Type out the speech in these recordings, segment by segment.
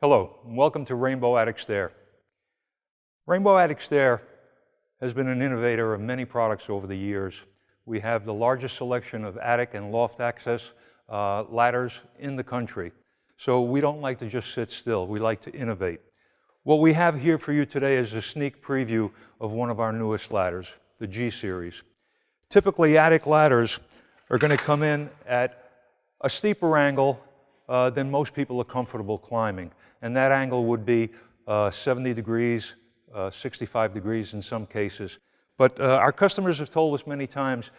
Hello, and welcome to Rainbow Attic Stair. Rainbow Attic Stair has been an innovator of many products over the years. We have the largest selection of attic and loft access ladders in the country. So we don't like to just sit still, we like to innovate. What we have here for you today is a sneak preview of one of our newest ladders, the G-Series. Typically, attic ladders are going to come in at a steeper angle than most people are comfortable climbing. And that angle would be 70 degrees, 65 degrees in some cases. But our customers have told us many times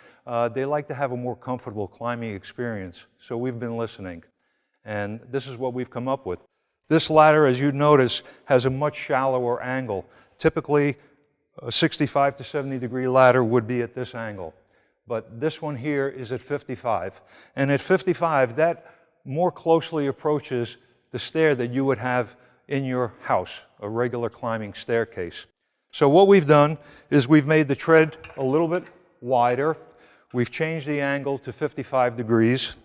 they like to have a more comfortable climbing experience. So we've been listening. And this is what we've come up with. This ladder, as you notice, has a much shallower angle. Typically, a 65 to 70 degree ladder would be at this angle. But this one here is at 55. And at 55, that more closely approaches the stair that you would have in your house, a regular climbing staircase. So what we've done is we've made the tread a little bit wider. We've changed the angle to 55 degrees.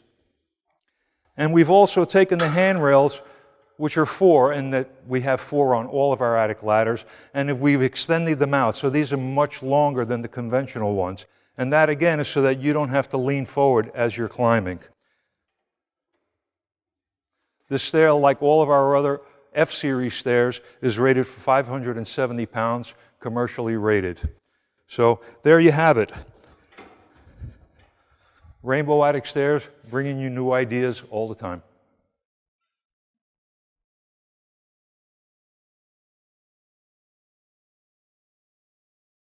And we've also taken the handrails, which are 4, and that we have 4 on all of our attic ladders, and we've extended them out. So these are much longer than the conventional ones. And that, again, is so that you don't have to lean forward as you're climbing. This stair, like all of our other F-Series stairs, is rated for 570 pounds, commercially rated. So there you have it. Rainbow Attic Stairs, bringing you new ideas all the time.